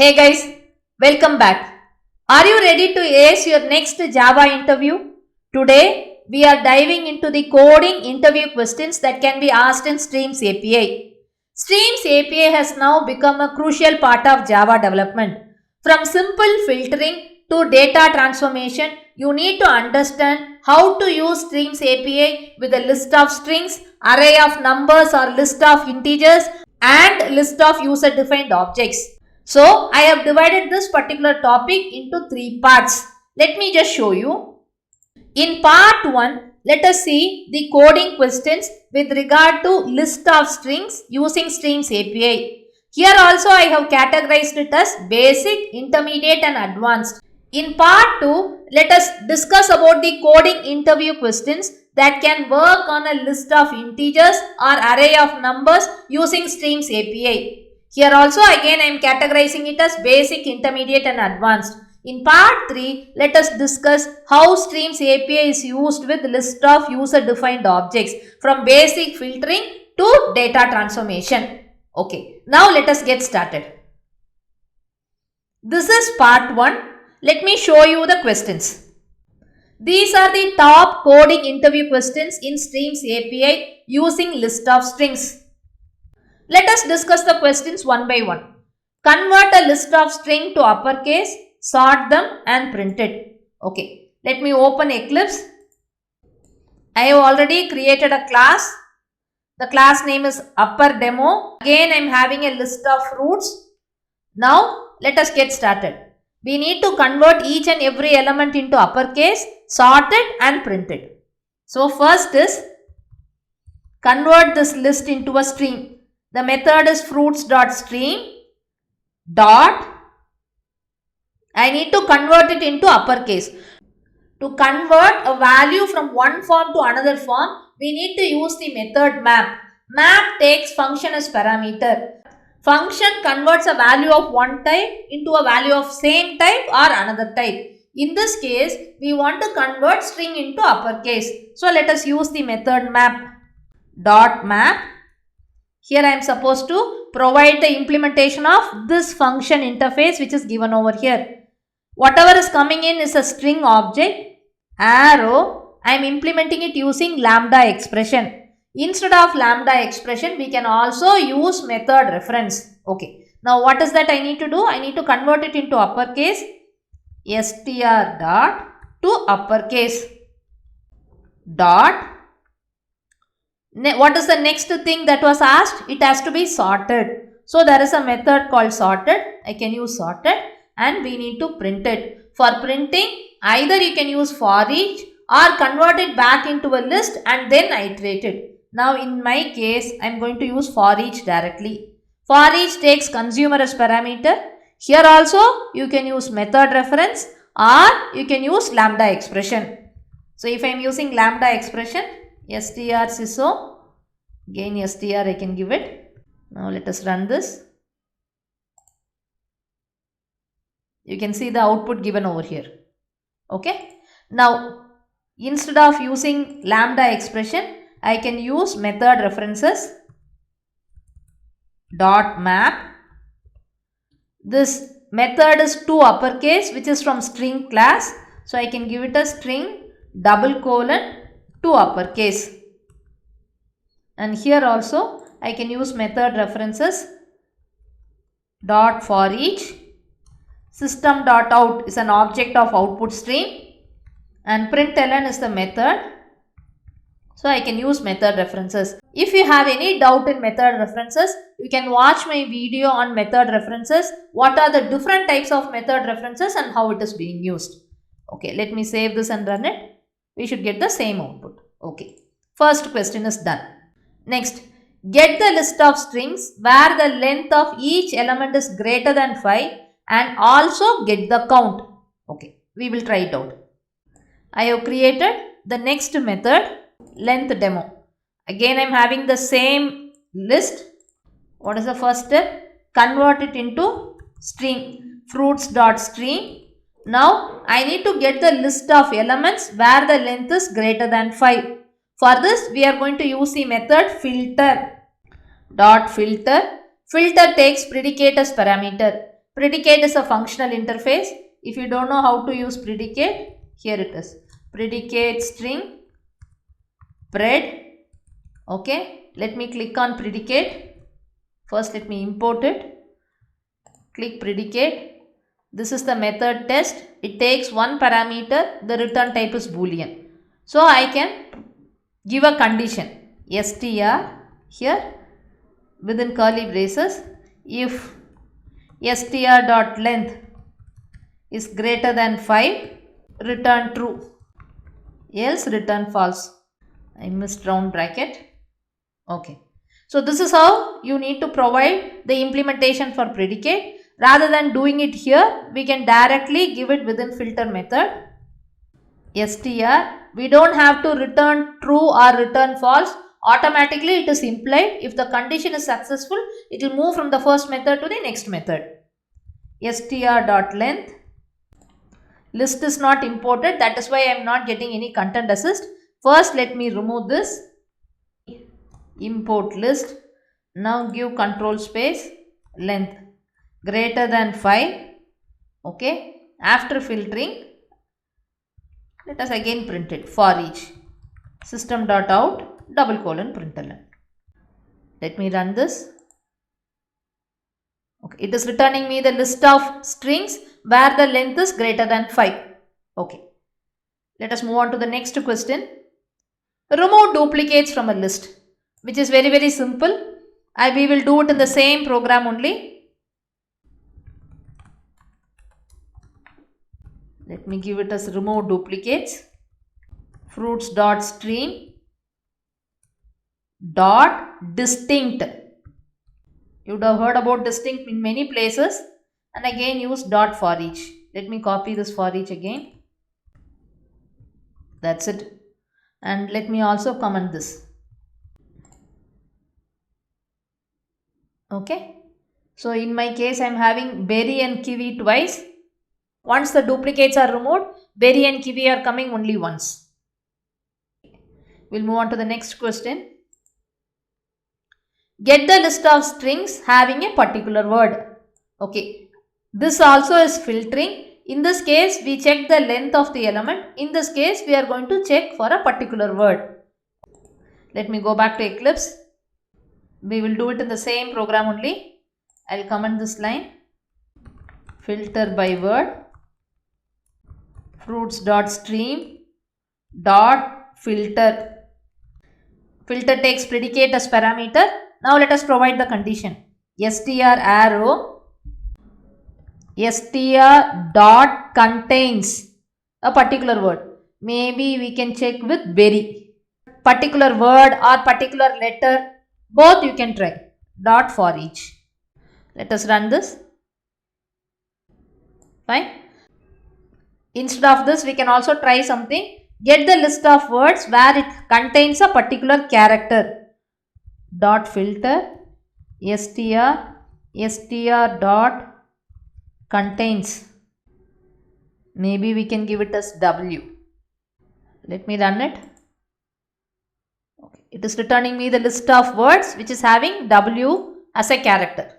Hey guys, welcome back. Are you ready to ace your next Java interview? Today, we are diving into the coding interview questions that can be asked in Streams API. Streams API has now become a crucial part of Java development. From simple filtering to data transformation, you need to understand how to use Streams API with a list of strings, array of numbers or list of integers, and list of user-defined objects. So, I have divided this particular topic into 3 parts. Let me just show you. In part 1, let us see the coding questions with regard to list of strings using Streams API. Here also I have categorized it as basic, intermediate and advanced. In part 2, let us discuss about the coding interview questions that can work on a list of integers or array of numbers using Streams API. Here also again I am categorizing it as basic, intermediate and advanced. In part 3, let us discuss how Streams API is used with list of user-defined objects from basic filtering to data transformation. Okay, now let us get started. This is part 1. Let me show you the questions. These are the top coding interview questions in Streams API using list of strings. Let us discuss the questions one by one. Convert a list of string to uppercase, sort them and print it. Okay, let me open Eclipse. I have already created a class. The class name is upper demo. Again I am having a list of fruits. Now let us get started. We need to convert each and every element into uppercase, sort it and print it. So first is convert this list into a string. The method is fruits.stream dot. I need to convert it into uppercase. To convert a value from one form to another form, we need to use the method map. Map takes function as parameter. Function converts a value of one type into a value of same type or another type. In this case, we want to convert string into uppercase. So let us use the method map. Dot map. Here I am supposed to provide the implementation of this function interface which is given over here. Whatever is coming in is a string object. Arrow, I am implementing it using lambda expression. Instead of lambda expression, we can also use method reference. Okay. Now what is that I need to do? I need to convert it into uppercase. Str dot to uppercase dot. What is the next thing that was asked? It has to be sorted. So there is a method called sorted. I can use sorted and we need to print it. For printing, either you can use for each or convert it back into a list and then iterate it. Now in my case, I am going to use for each directly. For each takes consumer as parameter. Here also you can use method reference or you can use lambda expression. So if I am using lambda expression, str sysO, again str I can give it. Now let us run this. You can see the output given over here. Okay. Now instead of using lambda expression, I can use method references dot map. This method is to uppercase which is from string class. So I can give it a string double colon to uppercase. And here also I can use method references dot for each. System dot out is an object of output stream and println is the method. So I can use method references. If you have any doubt in method references, you can watch my video on method references. What are the different types of method references and how it is being used. Okay, let me save this and run it. We should get the same output. Okay, first question is done. Next, get the list of strings where the length of each element is greater than 5 and also get the count. Okay, we will try it out. I have created the next method length demo. Again I am having the same list. What is the first step? Convert it into string fruits.stream. Now I need to get the list of elements where the length is greater than 5. For this we are going to use the method filter dot filter. Filter takes predicate as parameter. Predicate is a functional interface. If you don't know how to use predicate, here it is. Predicate string pred. Okay, let me click on predicate. First let me import it. Click predicate. This is the method test. It takes one parameter. The return type is boolean. So I can give a condition str here within curly braces. If str.length is greater than 5, return true, else return false. I missed round bracket. Okay. So this is how you need to provide the implementation for predicate. Rather than doing it here, we can directly give it within filter method. str, we don't have to return true or return false. Automatically it is implied. If the condition is successful, it will move from the first method to the next method. str.length. List is not imported. That is why I am not getting any content assist. First let me remove this. Import list. Now give control space length greater than 5. Okay. After filtering, let us again print it for each. System.out :println. Let me run this. Okay. It is returning me the list of strings where the length is greater than 5. Okay. Let us move on to the next question. Remove duplicates from a list, which is very simple. We will do it in the same program only. Let me give it as remove duplicates. Fruits.stream distinct. You would have heard about distinct in many places, and again use dot for each. Let me copy this for each again. That's it. And let me also comment this. Okay. So in my case I am having berry and kiwi twice. Once the duplicates are removed, berry and kiwi are coming only once. We'll move on to the next question. Get the list of strings having a particular word. Okay. This also is filtering. In this case, we check the length of the element. In this case, we are going to check for a particular word. Let me go back to Eclipse. We will do it in the same program only. I will comment this line. Filter by word. Fruits.stream filter. Filter takes predicate as parameter. Now let us provide the condition. str arrow str dot contains a particular word. Maybe we can check with berry. Particular word or particular letter, both you can try. Dot for each. Let us run this. Fine. Instead of this, we can also try something. Get the list of words where it contains a particular character. Dot filter str dot contains. Maybe we can give it as W. Let me run it. Okay. It is returning me the list of words which is having W as a character.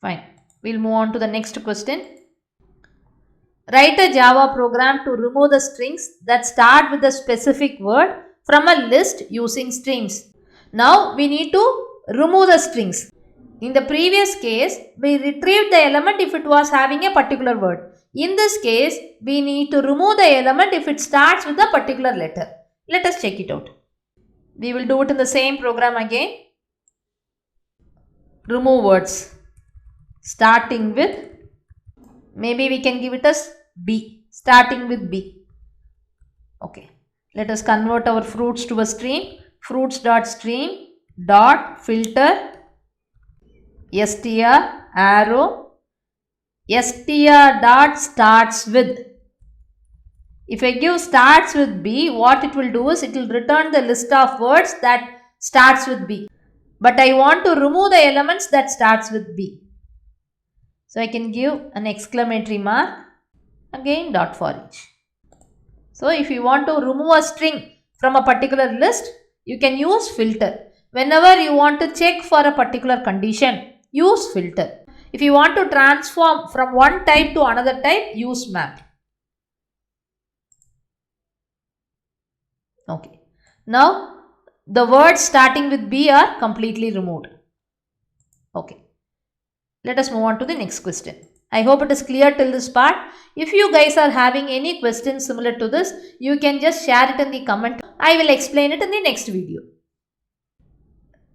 Fine. We'll move on to the next question. Write a Java program to remove the strings that start with a specific word from a list using streams. Now we need to remove the strings. In the previous case, we retrieved the element if it was having a particular word. In this case, we need to remove the element if it starts with a particular letter. Let us check it out. We will do it in the same program again. Remove words. Starting with, maybe we can give it as B. Starting with B. Okay. Let us convert our fruits to a stream. Fruits.stream filter str arrow str dot starts with. If I give starts with B, what it will do is it will return the list of words that starts with B. But I want to remove the elements that starts with B. So I can give an exclamatory mark, again dot for each. So if you want to remove a string from a particular list, you can use filter. Whenever you want to check for a particular condition, use filter. If you want to transform from one type to another type, use map. Okay. Now, the words starting with B are completely removed. Okay. Let us move on to the next question. I hope it is clear till this part. If you guys are having any questions similar to this, you can just share it in the comment. I will explain it in the next video.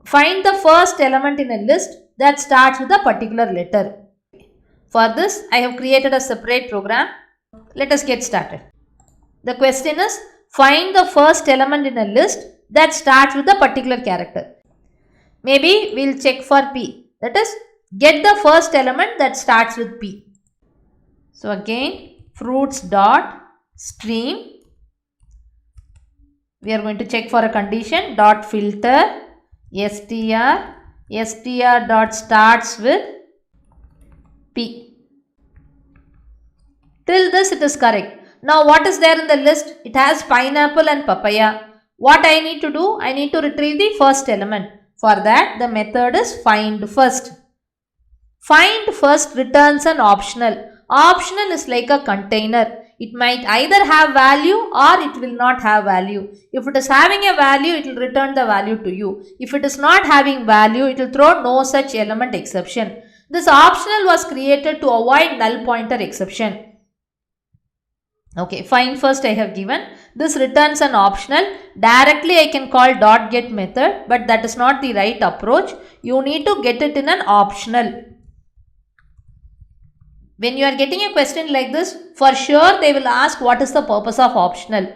Find the first element in a list that starts with a particular letter. For this, I have created a separate program. Let us get started. The question is, find the first element in a list that starts with a particular character. Maybe we will check for P. That is, get the first element that starts with P. So again, fruits dot stream. We are going to check for a condition. Dot filter str dot starts with P. Till this it is correct. Now what is there in the list? It has pineapple and papaya. What I need to do? I need to retrieve the first element. For that, the method is find first. Find first returns an optional. Optional is like a container. It might either have value or it will not have value. If it is having a value, it will return the value to you. If it is not having value, it will throw no such element exception. This optional was created to avoid null pointer exception. Okay, find first I have given. This returns an optional. Directly I can call dot get method, but that is not the right approach. You need to get it in an optional. When you are getting a question like this, for sure they will ask what is the purpose of optional.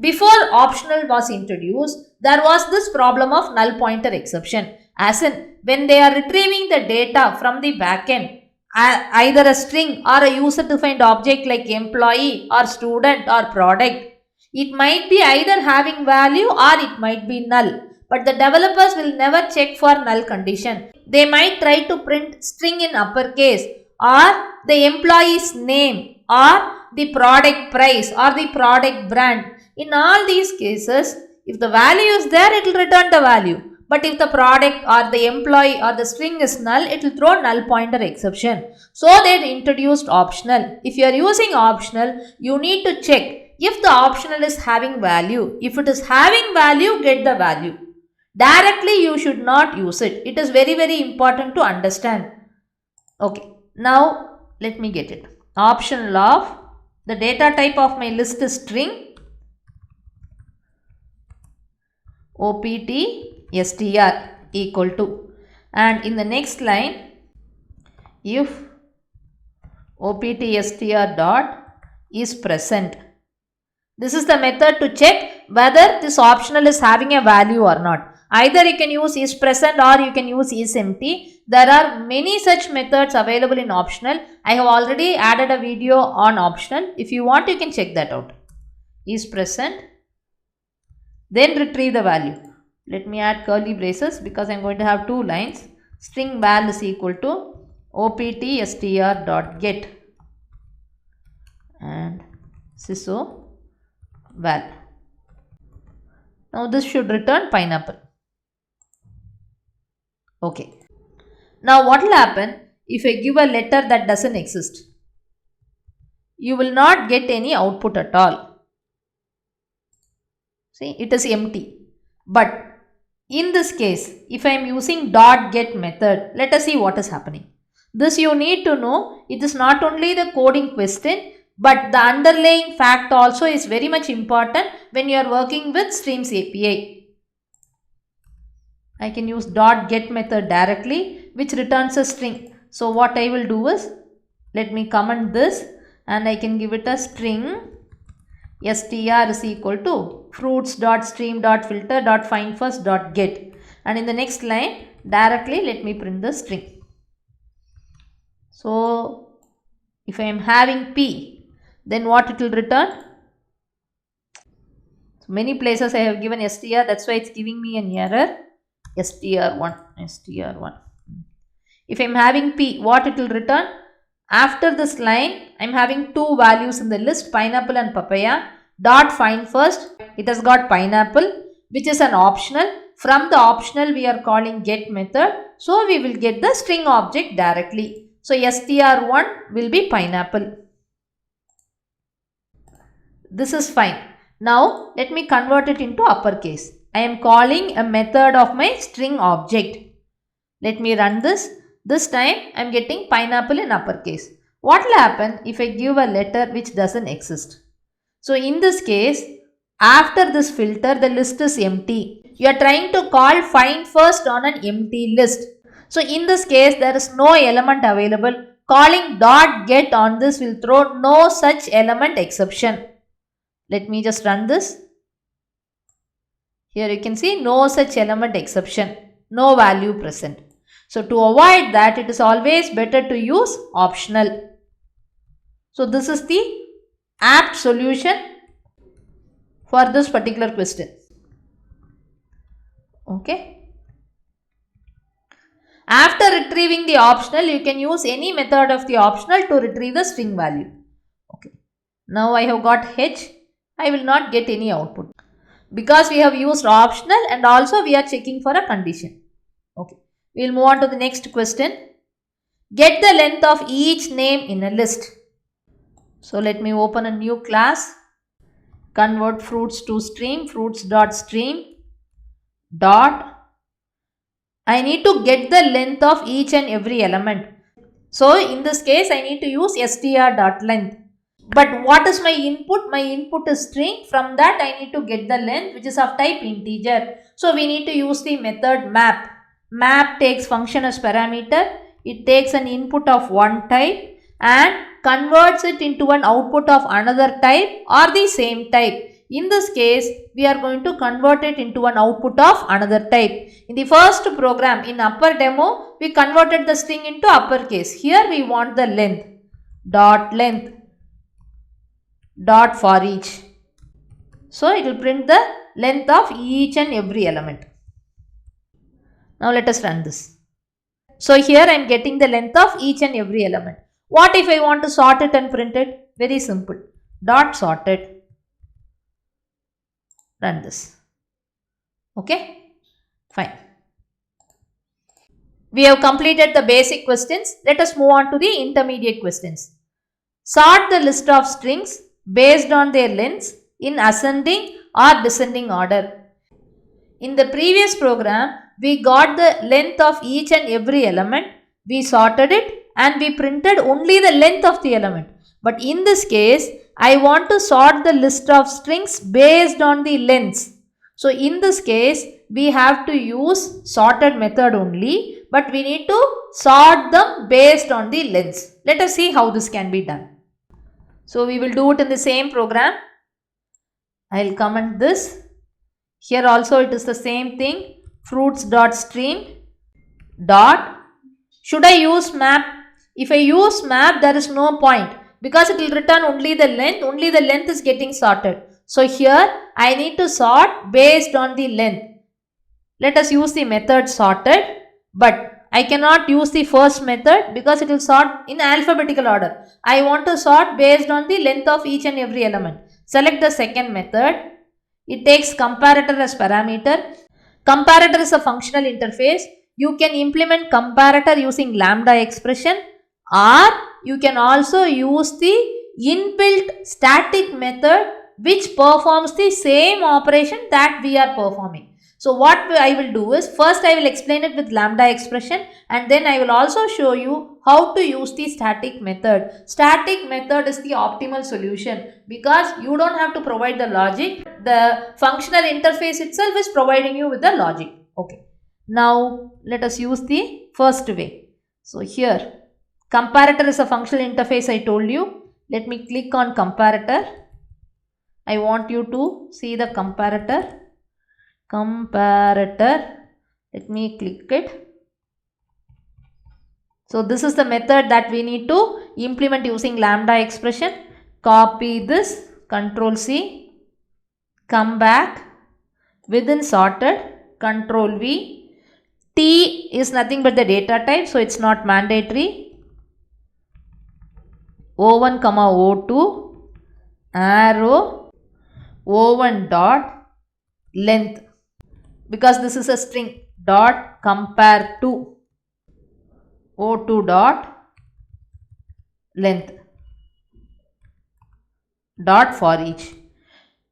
Before optional was introduced, there was this problem of null pointer exception. As in, when they are retrieving the data from the backend, either a string or a user defined object like employee or student or product, it might be either having value or it might be null. But the developers will never check for null condition. They might try to print string in uppercase or the employee's name or the product price or the product brand. In all these cases, if the value is there, it will return the value. But if the product or the employee or the string is null, it will throw null pointer exception. So they introduced optional. If you are using optional, you need to check if the optional is having value. If it is having value, get the value. Directly you should not use it. It is very, very important to understand. Okay. Now let me get it. Optional of the data type of my list is string. OPT_str equal to, and in the next line, if OPT_str dot is present. This is the method to check whether this optional is having a value or not. Either you can use is present or you can use is empty. There are many such methods available in optional. I have already added a video on optional. If you want, you can check that out. Is present. Then retrieve the value. Let me add curly braces because I am going to have two lines. String val is equal to OPT_str dot get and syso val. Now this should return pineapple. Okay. Now what will happen if I give a letter that doesn't exist? You will not get any output at all. See, it is empty. But in this case, if I am using dot get method, let us see what is happening. This you need to know. It is not only the coding question, but the underlying fact also is very much important when you are working with Streams API. I can use dot get method directly, which returns a string. So what I will do is, let me comment this and I can give it a string str is equal to fruits.stream.filter.findFirst.get, and in the next line directly let me print the string. So if I am having P, then what it will return? So many places I have given str, that's why it's giving me an error. str1. If I am having P, what it will return? After this line, I am having two values in the list, pineapple and papaya. Dot find first, it has got pineapple, which is an optional. From the optional, we are calling get method. So we will get the string object directly. So str1 will be pineapple. This is fine. Now let me convert it into uppercase. I am calling a method of my string object. Let me run this. This time I am getting pineapple in uppercase. What will happen if I give a letter which doesn't exist? So in this case, after this filter, the list is empty. You are trying to call find first on an empty list. So in this case, there is no element available. Calling dot get on this will throw no such element exception. Let me just run this. Here you can see no such element exception, no value present. So to avoid that, it is always better to use optional. So this is the apt solution for this particular question. Okay. After retrieving the optional, you can use any method of the optional to retrieve the string value. Okay. Now I have got H. I will not get any output because we have used optional and also we are checking for a condition. Okay. We will move on to the next question. Get the length of each name in a list. So let me open a new class. Convert fruits to stream, fruits.stream dot. I need to get the length of each and every element. So in this case, I need to use str.length. But what is my input? My input is string. From that, I need to get the length which is of type integer. So we need to use the method map. Map takes function as parameter. It takes an input of one type and converts it into an output of another type or the same type. In this case, we are going to convert it into an output of another type. In the first program, in upper demo, we converted the string into uppercase. Here we want the length. Length. Dot for each. So it will print the length of each and every element. Now let us run this. So here I am getting the length of each and every element. What if I want to sort it and print it? Very simple. Dot sorted. Run this. Okay. Fine. We have completed the basic questions. Let us move on to the intermediate questions. Sort the list of strings based on their lengths in ascending or descending order. In the previous program, we got the length of each and every element. We sorted it and we printed only the length of the element. But in this case, I want to sort the list of strings based on the lengths. So in this case, we have to use sorted method only, but we need to sort them based on the lengths. Let us see how this can be done. So we will do it in the same program. I will comment this. Here also it is the same thing. Fruits.stream dot. Should I use map? If I use map, there is no point because it will return only the length. Only the length is getting sorted. So here I need to sort based on the length. Let us use the method sorted, but I cannot use the first method because it will sort in alphabetical order. I want to sort based on the length of each and every element. Select the second method. It takes comparator as parameter. Comparator is a functional interface. You can implement comparator using lambda expression, or you can also use the inbuilt static method which performs the same operation that we are performing. So what I will do is, first I will explain it with lambda expression and then I will also show you how to use the static method. Static method is the optimal solution because you don't have to provide the logic. The functional interface itself is providing you with the logic. Okay. Now let us use the first way. So here comparator is a functional interface I told you. Let me click on comparator. I want you to see the comparator. Let me click it. So this is the method that we need to implement using lambda expression. Copy this, Control C, come back, within sorted, Control V. T is nothing but the data type, so it's not mandatory. O1, O2, arrow, O1 dot, length. Because this is a string, dot compare to O2 dot length dot for each.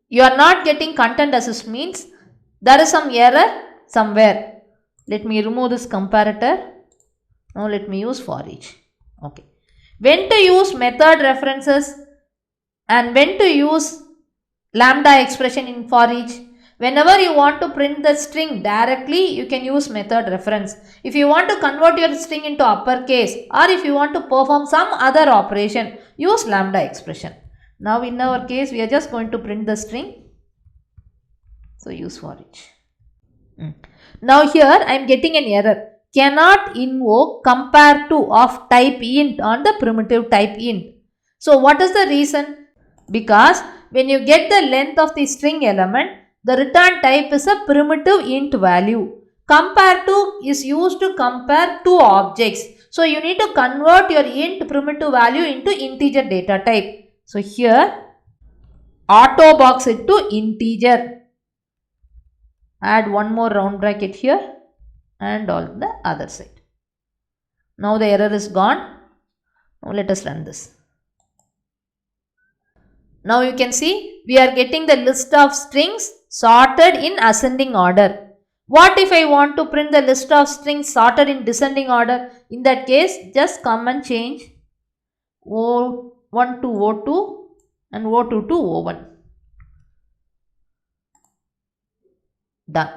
You are not getting content assist means there is some error somewhere. Let me remove this comparator. Now let me use for each. Okay. When to use method references and when to use lambda expression in for each? Whenever you want to print the string directly, you can use method reference. If you want to convert your string into uppercase or if you want to perform some other operation, use lambda expression. Now in our case, we are just going to print the string. So use for each. Now here I am getting an error. Cannot invoke compare to of type int on the primitive type int. So what is the reason? Because when you get the length of the string element, the return type is a primitive int value. Compare to is used to compare two objects. So you need to convert your int primitive value into integer data type. So here auto box it to integer. Add one more round bracket here and on the other side. Now the error is gone. Now let us run this. Now you can see we are getting the list of strings sorted in ascending order. What if I want to print the list of strings sorted in descending order? In that case, just come and change O1 to O2 and O2 to O1. Done.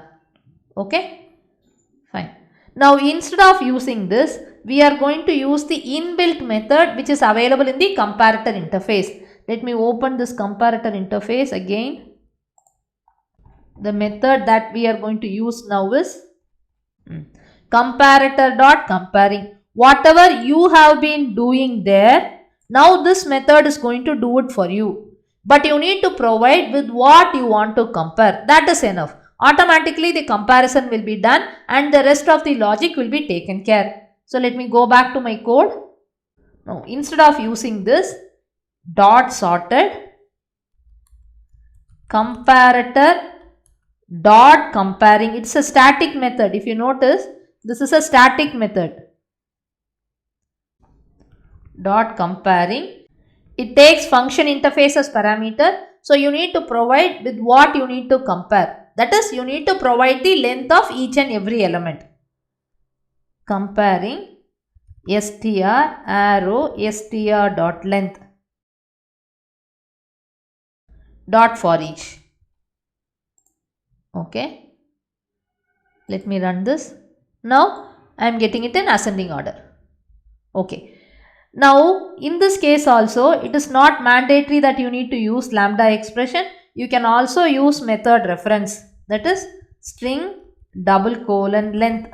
Okay? Fine. Now instead of using this, we are going to use the inbuilt method which is available in the comparator interface. Let me open this comparator interface again. The method that we are going to use now is comparator.comparing. Whatever you have been doing there, now this method is going to do it for you. But you need to provide with what you want to compare. That is enough. Automatically the comparison will be done and the rest of the logic will be taken care. So let me go back to my code. Now instead of using this dot sorted, comparator dot comparing. It's a static method. If you notice, this is a static method. Dot comparing. It takes function interface as parameter. So you need to provide with what you need to compare. That is, you need to provide the length of each and every element. Comparing str arrow str dot length dot for each. Okay. Let me run this. Now I am getting it in ascending order. Okay. Now in this case also, it is not mandatory that you need to use lambda expression. You can also use method reference, that is string double colon length.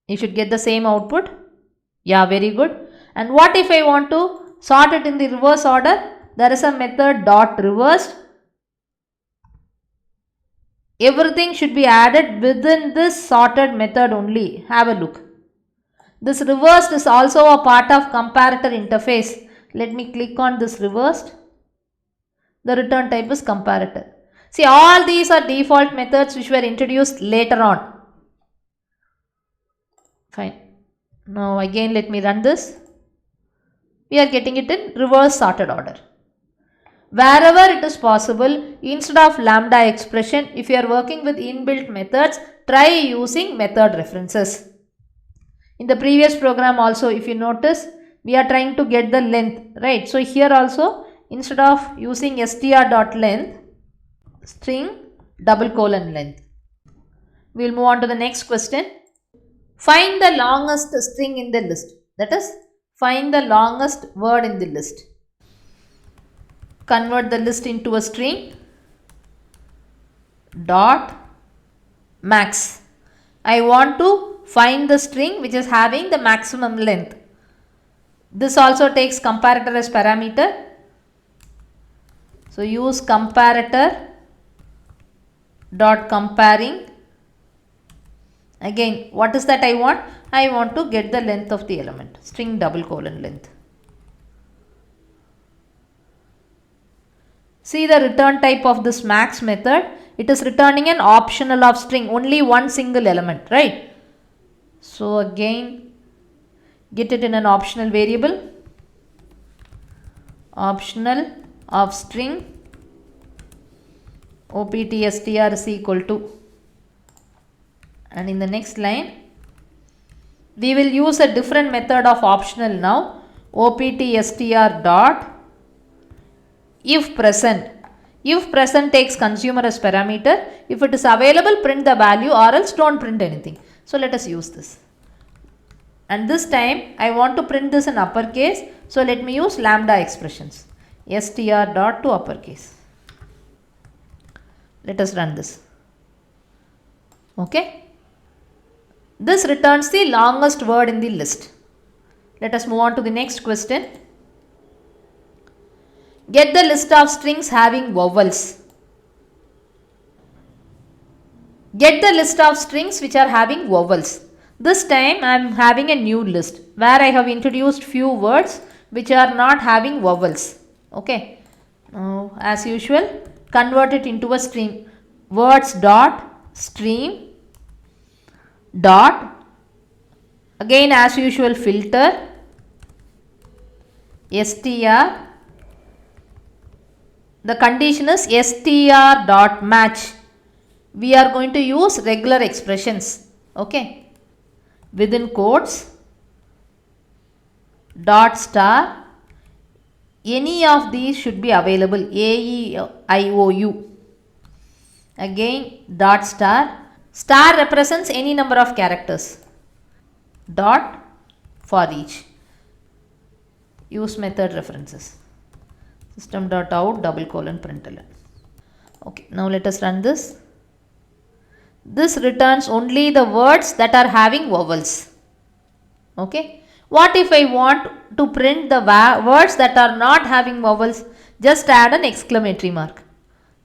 You should get the same output. Yeah, very good. And what if I want to sort it in the reverse order? There is a method dot reversed. Everything should be added within this sorted method only. Have a look. This reversed is also a part of comparator interface. Let me click on this reversed. The return type is comparator. See, all these are default methods which were introduced later on. Fine. Now again let me run this. We are getting it in reverse sorted order. Wherever it is possible, instead of lambda expression, if you are working with inbuilt methods, try using method references. In the previous program also, if you notice, we are trying to get the length, right? So here also, instead of using str.length, string double colon length. We will move on to the next question. Find the longest string in the list. That is, find the longest word in the list. Convert the list into a string dot max. I want to find the string which is having the maximum length. This also takes comparator as parameter. So use comparator dot comparing. Again, what is that I want? I want to get the length of the element, string double colon length. See the return type of this max method. It is returning an optional of string, only one single element, right? So again, get it in an optional variable, optional of string optstr is equal to, and in the next line we will use a different method of optional now, optstr dot if present. If present takes consumer as parameter. If it is available, print the value, or else don't print anything. So let us use this. And this time I want to print this in uppercase. So let me use lambda expressions. Str dot to uppercase. Let us run this. Okay. This returns the longest word in the list. Let us move on to the next question. Get the list of strings having vowels. Get the list of strings which are having vowels. This time I am having a new list where I have introduced few words which are not having vowels. Okay. Now, as usual, convert it into a stream. Words dot stream dot, again as usual filter, str. The condition is str dot match. We are going to use regular expressions. Okay. Within quotes, dot star, any of these should be available, A, E, I, O, U. Again dot star. Star represents any number of characters. Dot for each. Use method references. System dot out double colon println. Okay, now let us run this. This returns only the words that are having vowels. Okay. What if I want to print the words that are not having vowels? Just add an exclamatory mark.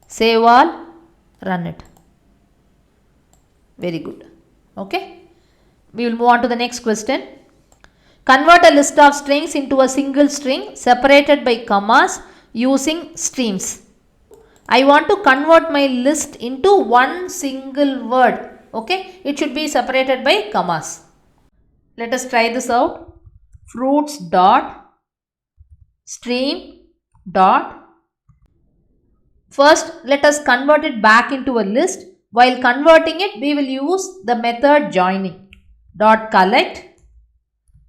Save all, run it. Very good. Okay. We will move on to the next question. Convert a list of strings into a single string separated by commas using streams. I want to convert my list into one single word. Okay. It should be separated by commas. Let us try this out. Fruits dot stream dot. First, let us convert it back into a list. While converting it, we will use the method joining. Dot collect,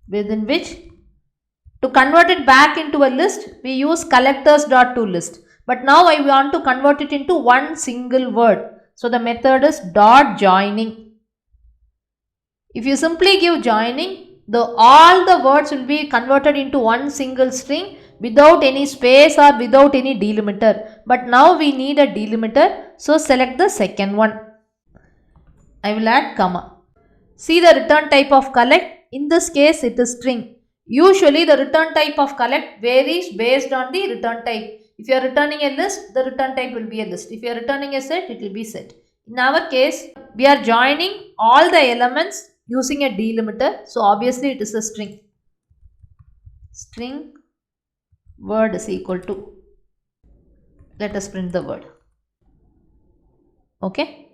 within which to convert it back into a list, we use collectors dot to list. But now I want to convert it into one single word. So the method is dot joining. If you simply give joining, all the words will be converted into one single string without any space or without any delimiter. But now we need a delimiter. So select the second one. I will add comma. See the return type of collect. In this case it is string. Usually the return type of collect varies based on the return type. If you are returning a list, the return type will be a list. If you are returning a set, it will be set. In our case, we are joining all the elements using a delimiter. So obviously it is a string. String word is equal to. Let us print the word. Okay.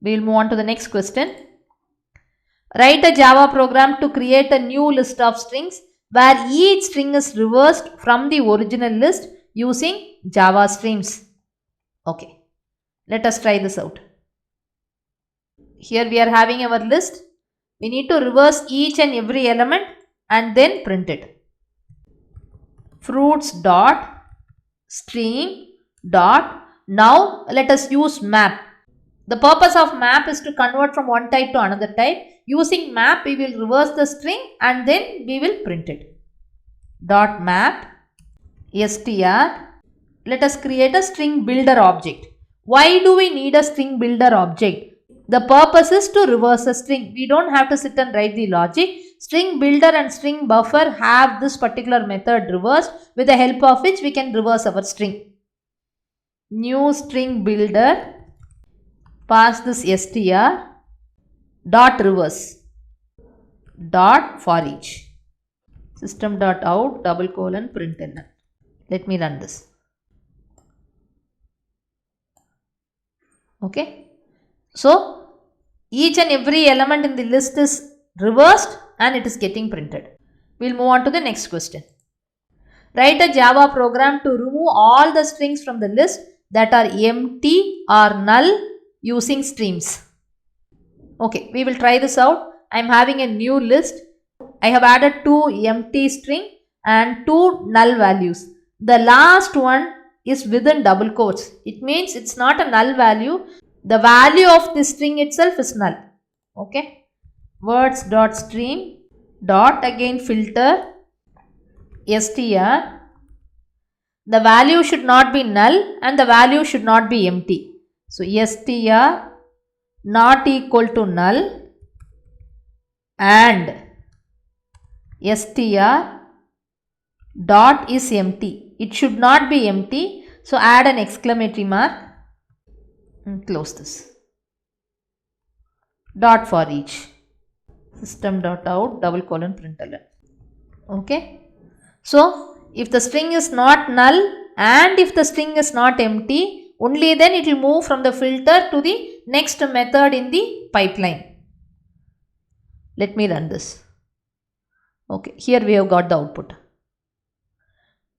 We will move on to the next question. Write a Java program to create a new list of strings where each string is reversed from the original list using Java streams. Okay. Let us try this out. Here we are having our list. We need to reverse each and every element and then print it. Fruits dot stream dot. Now let us use map. The purpose of map is to convert from one type to another type. Using map, we will reverse the string and then we will print it. Dot map str. Let us create a string builder object. Why do we need a string builder object? The purpose is to reverse a string. We don't have to sit and write the logic. String builder and string buffer have this particular method reversed, with the help of which we can reverse our string. New string builder. Pass this str dot reverse dot for each. System dot out double colon println. Let me run this. Okay. So each and every element in the list is reversed and it is getting printed. We'll move on to the next question. Write a Java program to remove all the strings from the list that are empty or null using streams. Okay, we will try this out. I am having a new list. I have added 2 empty string and 2 null values. The last one is within double quotes. It means it's not a null value. The value of the string itself is null. Okay. Words.stream dot again filter str. The value should not be null and the value should not be empty. So str not equal to null and str dot is empty. It should not be empty. So add an exclamatory mark and close this. Dot for each. System.out :println. Okay. So if the string is not null and if the string is not empty, only then it will move from the filter to the next method in the pipeline. Let me run this. Okay, here we have got the output.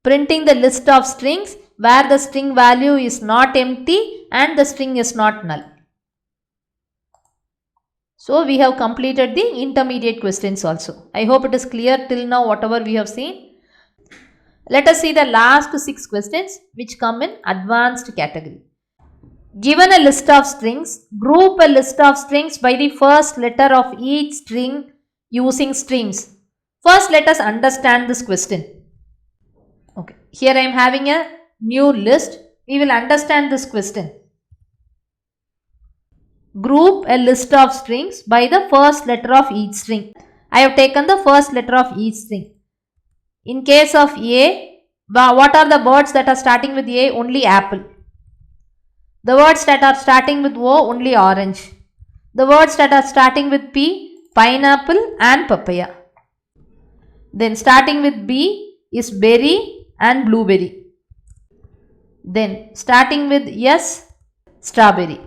Printing the list of strings where the string value is not empty and the string is not null. So we have completed the intermediate questions also. I hope it is clear till now whatever we have seen. Let us see the last 6 questions which come in advanced category. Given a list of strings, group a list of strings by the first letter of each string using streams. First, let us understand this question. Okay, here I am having a new list. We will understand this question. Group a list of strings by the first letter of each string. I have taken the first letter of each string. In case of A, what are the words that are starting with A? Only apple. The words that are starting with O, only orange. The words that are starting with P, pineapple and papaya. Then starting with B is berry and blueberry. Then starting with S, strawberry.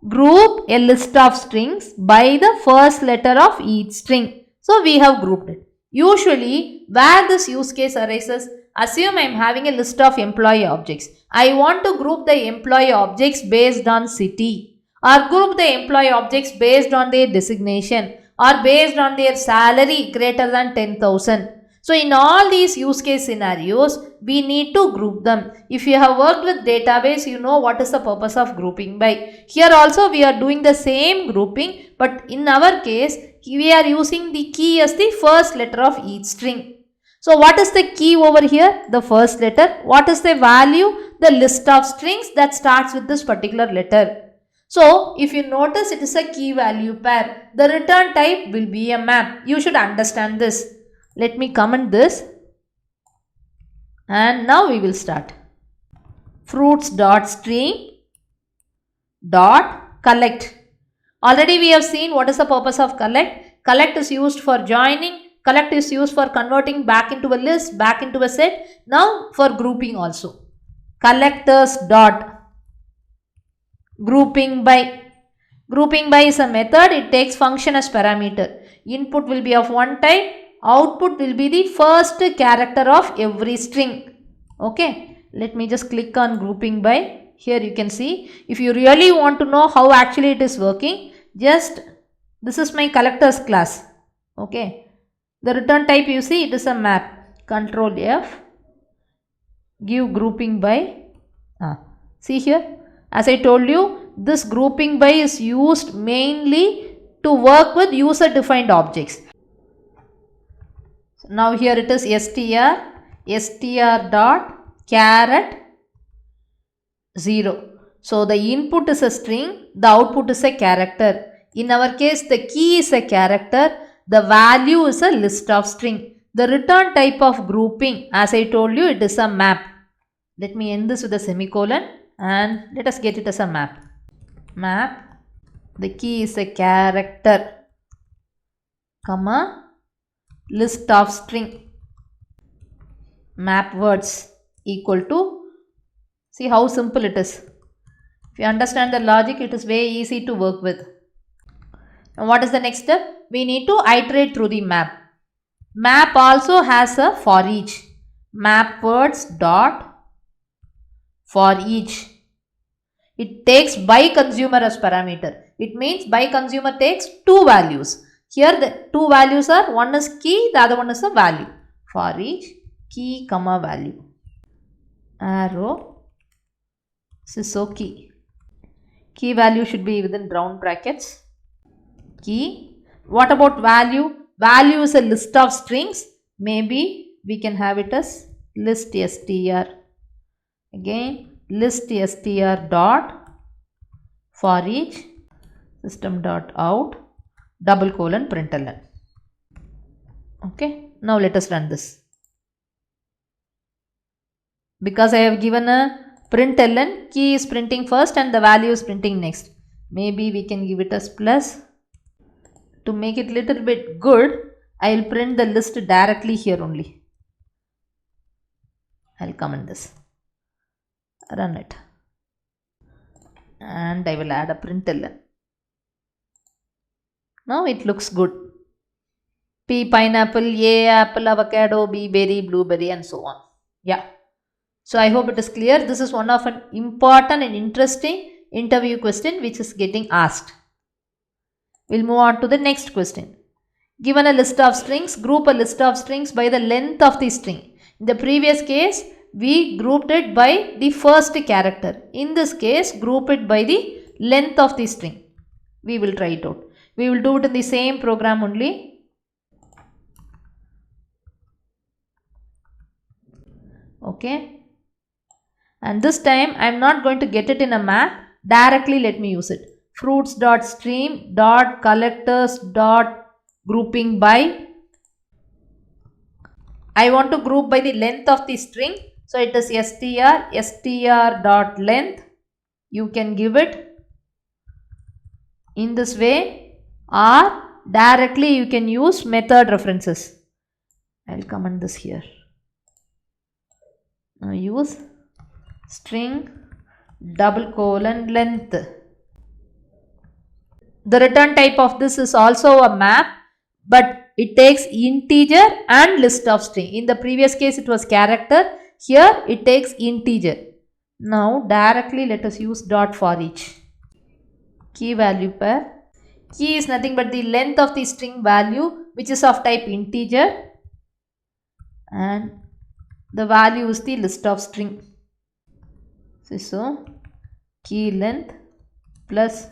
Group a list of strings by the first letter of each string. So we have grouped it. Usually, where this use case arises, assume I am having a list of employee objects. I want to group the employee objects based on city or group the employee objects based on their designation or based on their salary greater than 10,000. So, in all these use case scenarios, we need to group them. If you have worked with database, you know what is the purpose of grouping by. Here also we are doing the same grouping, but in our case, we are using the key as the first letter of each string. So, what is the key over here? The first letter. What is the value? The list of strings that starts with this particular letter. So, if you notice, it is a key value pair. The return type will be a map. You should understand this. Let me comment this. And now we will start. Fruits.stream.collect. Already we have seen what is the purpose of collect. Collect is used for joining. Collect is used for converting back into a list, back into a set. Now for grouping also. Collectors dot grouping by. Grouping by is a method. It takes function as parameter. Input will be of one type. Output will be the first character of every string. Okay. Let me just click on grouping by. Here you can see. If you really want to know how actually it is working, just this is my collectors class. Okay. The return type you see, it is a map. Control F. Give grouping by. See here. As I told you, this grouping by is used mainly to work with user defined objects. So now here it is str dot caret 0. So the input is a string, the output is a character. In our case, the key is a character, the value is a list of string. The return type of grouping, as I told you, it is a map. Let me end this with a semicolon and let us get it as a map. Map, the key is a character, comma, list of string. Map words equal to, see how simple it is. If you understand the logic, it is very easy to work with. And what is the next step? we need to iterate through the map. Map also has a for each. Map words dot for each. It takes by consumer as parameter. It means by consumer takes two values. Here the two values are, one is key, the other one is a value. For each key comma value. Arrow. This is so key. Key value should be within round brackets. Key. What about value? Value is a list of strings. Maybe we can have it as list str. Again list str dot for each system dot out double colon println. Okay. Now let us run this. Because I have given a println, key is printing first and the value is printing next. Maybe we can give it as plus. To make it little bit good, I will print the list directly here only. I will comment this. Run it. And I will add a println. Now it looks good. P pineapple, A apple, avocado, B berry, blueberry and so on. Yeah. So I hope it is clear. This is one of an important and interesting interview question which is getting asked. We'll move on to the next question. Given a list of strings, group a list of strings by the length of the string. In the previous case, we grouped it by the first character. In this case, group it by the length of the string. We will try it out. We will do it in the same program only. Okay. And this time I am not going to get it in a map. Directly let me use it. Fruits.stream dot collectors dot grouping by. I want to group by the length of the string. So it is str dot length. You can give it in this way, or directly you can use method references. I will comment this here. Now use string double colon length. The return type of this is also a map, but it takes integer and list of string. In the previous case it was character. Here it takes integer. Now directly let us use dot for each. Key value pair. Key is nothing but the length of the string value which is of type integer, and the value is the list of string. So key length plus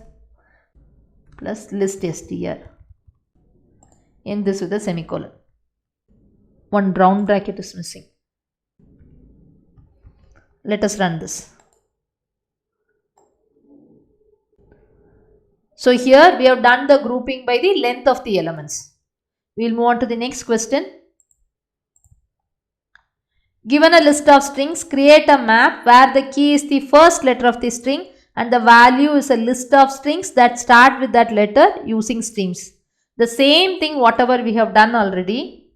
list str. End this with a semicolon. One round bracket is missing. Let us run this. So here we have done the grouping by the length of the elements. We will move on to the next question. Given a list of strings, create a map where the key is the first letter of the string and the value is a list of strings that start with that letter using streams. The same thing whatever we have done already.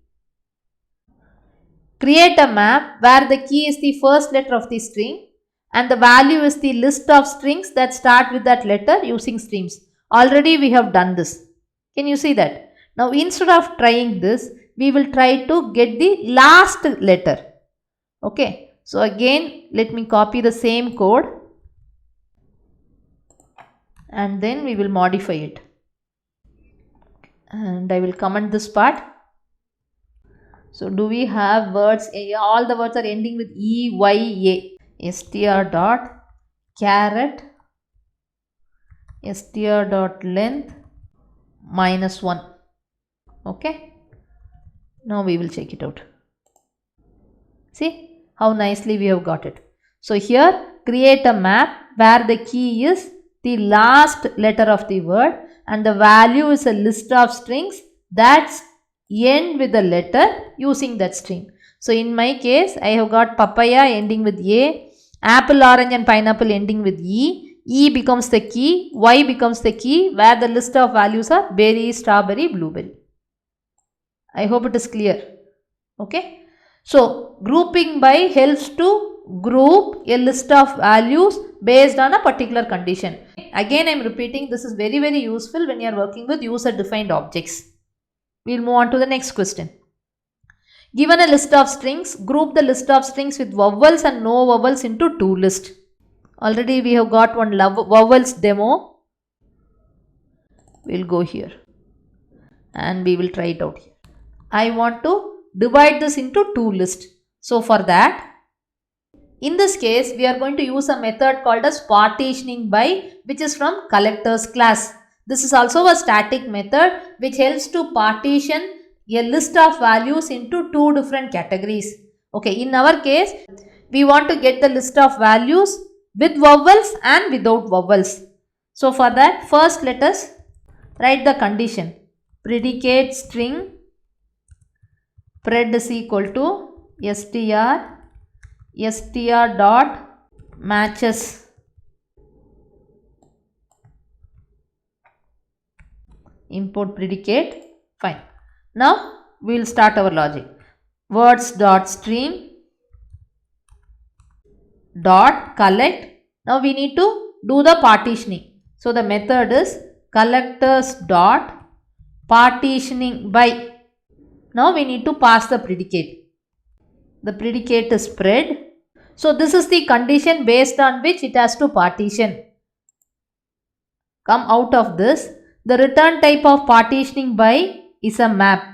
Create a map where the key is the first letter of the string and the value is the list of strings that start with that letter using streams. Already we have done this. Can you see that? Now instead of trying this, we will try to get the last letter. Okay, so again let me copy the same code and then we will modify it. And I will comment this part. So do we have words? All the words are ending with EYA. str dot caret str dot length -1. Okay, now we will check it out. See how nicely we have got it. So here create a map where the key is the last letter of the word and the value is a list of strings that end with a letter using that string. So in my case I have got papaya ending with A, apple, orange and pineapple ending with E. E becomes the key, Y becomes the key where the list of values are berry, strawberry, blueberry. I hope it is clear. Okay. So grouping by helps to group a list of values based on a particular condition. Again I am repeating, this is very useful when you are working with user defined objects. We will move on to the next question. Given a list of strings, group the list of strings with vowels and no vowels into two lists. Already we have got one vowels demo. We will go here and we will try it out here. I want to divide this into two lists. So for that, in this case, we are going to use a method called as partitioning by, which is from collectors class. This is also a static method which helps to partition a list of values into two different categories. Okay, in our case, we want to get the list of values with vowels and without vowels. So for that, first let us write the condition. Predicate string pred is equal to str dot matches. Import predicate. Fine. Now we will start our logic. Words dot stream dot collect. Now we need to do the partitioning. So the method is collectors dot partitioning by. Now we need to pass the predicate. The predicate is spread. So this is the condition based on which it has to partition. Come out of this. The return type of partitioning by is a map.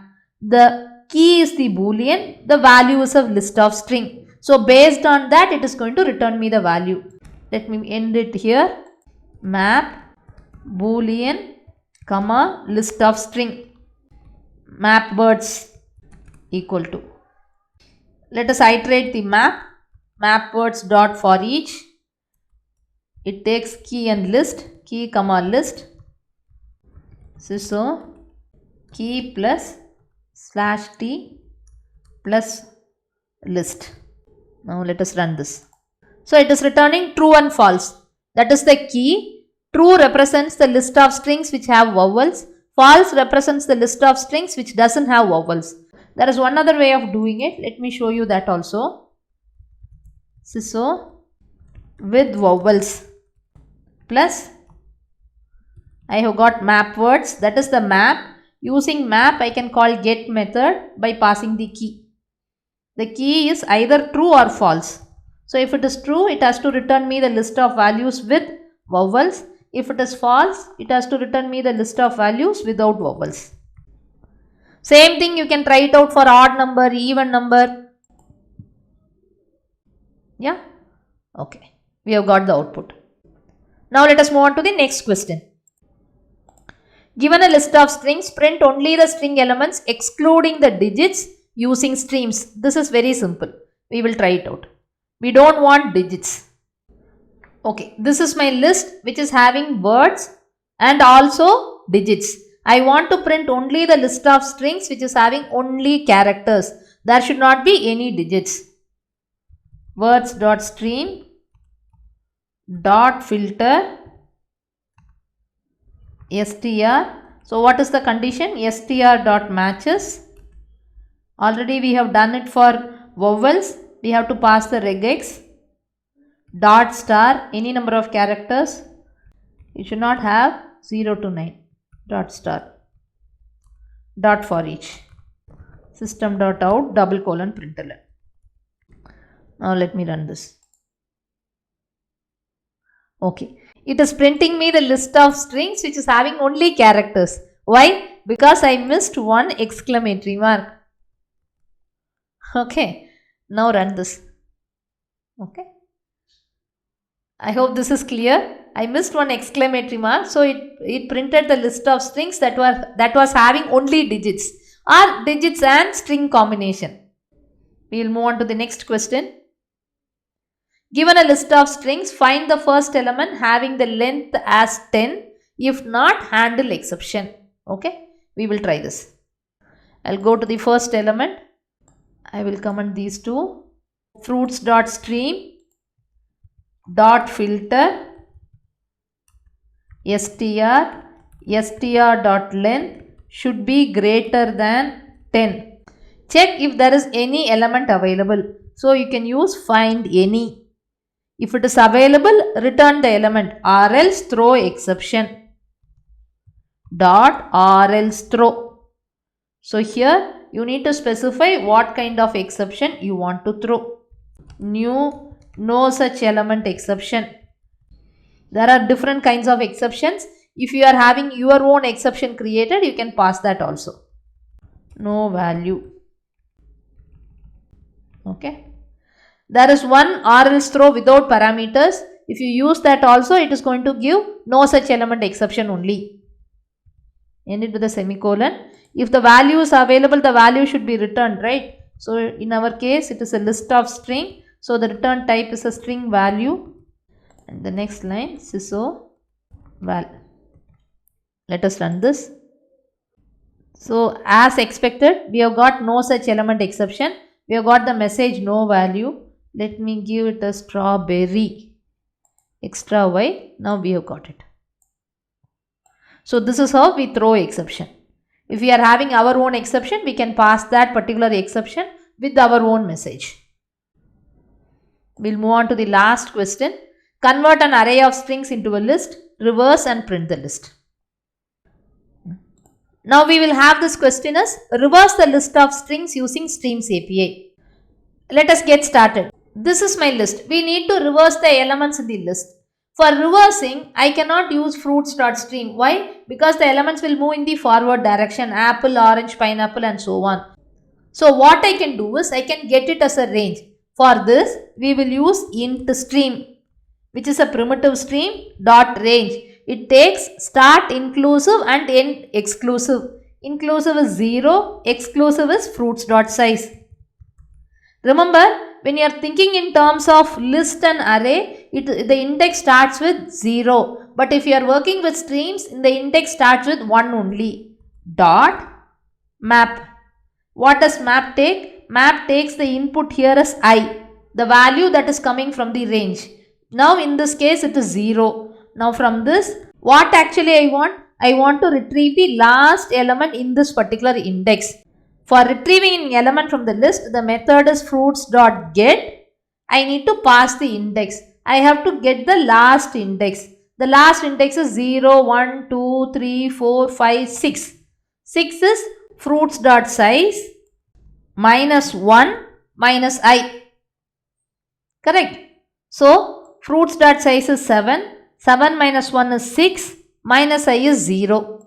The key is the boolean. The value is a list of string. So based on that, it is going to return me the value. Let me end it here. Map boolean comma list of string. Map words equal to. Let us iterate the map. Map words dot for each. It takes key and list. Key comma list. So key plus slash t plus list. Now let us run this. So it is returning true and false. That is the key. True represents the list of strings which have vowels. False represents the list of strings which doesn't have vowels. There is one other way of doing it. Let me show you that also. So with vowels plus I have got map words. That is the map. Using map I can call get method by passing the key. The key is either true or false. So if it is true, it has to return me the list of values with vowels. If it is false, it has to return me the list of values without vowels. Same thing you can try it out for odd number, even number. Yeah? Okay. We have got the output. Now let us move on to the next question. Given a list of strings, print only the string elements excluding the digits using streams. This is very simple. We will try it out. We don't want digits. Okay, this is my list which is having words and also digits. I want to print only the list of strings which is having only characters. There should not be any digits. Words dot stream dot filter str. So what is the condition? Str dot matches. Already we have done it for vowels. We have to pass the regex. Dot star, any number of characters. You should not have 0 to 9. Dot star. Dot for each. System dot out double colon println. Now let me run this. Okay. It is printing me the list of strings which is having only characters. Why? Because I missed one exclamatory mark. Okay. Now run this. Okay. I hope this is clear. I missed one exclamatory mark. So it printed the list of strings that was having only digits or digits and string combination. We will move on to the next question. Given a list of strings, find the first element having the length as 10. If not, handle exception. Okay. We will try this. I will go to the first element. I will comment these two. Fruits dot stream dot filter str dot length should be greater than 10. Check if there is any element available. So you can use find any. If it is available, return the element or else throw exception. Dot or else throw. So here you need to specify what kind of exception you want to throw. New no such element exception. There are different kinds of exceptions. If you are having your own exception created, you can pass that also. No value. Okay. There is one or else throw without parameters. If you use that also, it is going to give no such element exception only. End it with a semicolon. If the value is available, the value should be returned, right? So in our case, it is a list of string. So the return type is a string value. And the next line, syso val. Let us run this. So as expected, we have got no such element exception. We have got the message no value. Let me give it a strawberry extra y. Now we have got it. So this is how we throw exception. If we are having our own exception, we can pass that particular exception with our own message. We'll move on to the last question. Convert an array of strings into a list, reverse and print the list. Now we will have this question as reverse the list of strings using Streams API. Let us get started. This is my list. We need to reverse the elements in the list. For reversing, I cannot use fruits.stream. Why? Because the elements will move in the forward direction. Apple, orange, pineapple and so on. So what I can do is I can get it as a range. For this, we will use int stream, which is a primitive stream dot range. It takes start inclusive and end exclusive. Inclusive is 0, exclusive is fruits.size. Remember, when you are thinking in terms of list and array, the index starts with 0. But if you are working with streams, the index starts with 1 only. Dot map. What does map take? Map takes the input here as I, the value that is coming from the range. Now in this case it is 0. Now from this, what actually I want? I want to retrieve the last element in this particular index. For retrieving an element from the list, the method is fruits.get. I need to pass the index. I have to get the last index. The last index is 0, 1, 2, 3, 4, 5, 6. 6 is fruits.size minus 1 minus I. Correct? So, fruits.size is 7. 7 minus 1 is 6. Minus I is 0.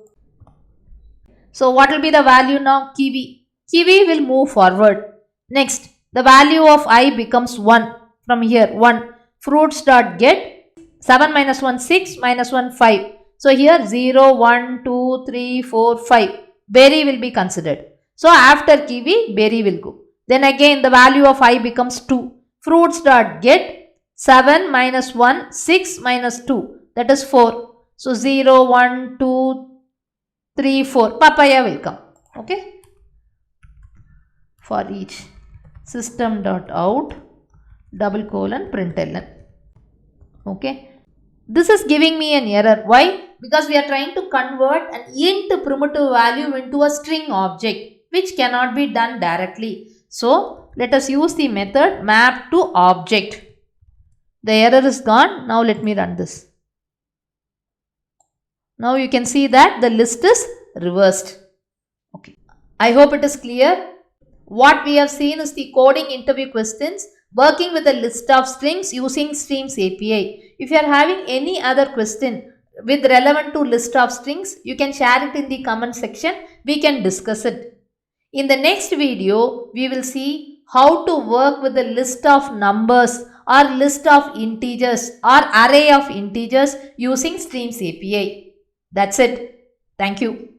So, what will be the value now? Kiwi. Kiwi will move forward. Next, the value of I becomes 1. From here, 1. Fruits.get. 7 minus 1, 6. Minus 1, 5. So, here 0, 1, 2, 3, 4, 5. Berry will be considered. So, after kiwi, berry will go. Then again, the value of I becomes 2. Fruits.get. 7 minus 1, 6 minus 2. That is 4. So, 0, 1, 2, 3, 4. Papaya will come. Okay. For each system.out :println. Okay. This is giving me an error. Why? Because we are trying to convert an int primitive value into a string object, which cannot be done directly. So, let us use the method map to object. The error is gone. Now, let me run this. Now, you can see that the list is reversed. Okay. I hope it is clear. What we have seen is the coding interview questions working with a list of strings using Streams API. If you are having any other question with relevant to list of strings, you can share it in the comment section. We can discuss it. In the next video, we will see how to work with a list of numbers or list of integers or array of integers using Streams API. That's it. Thank you.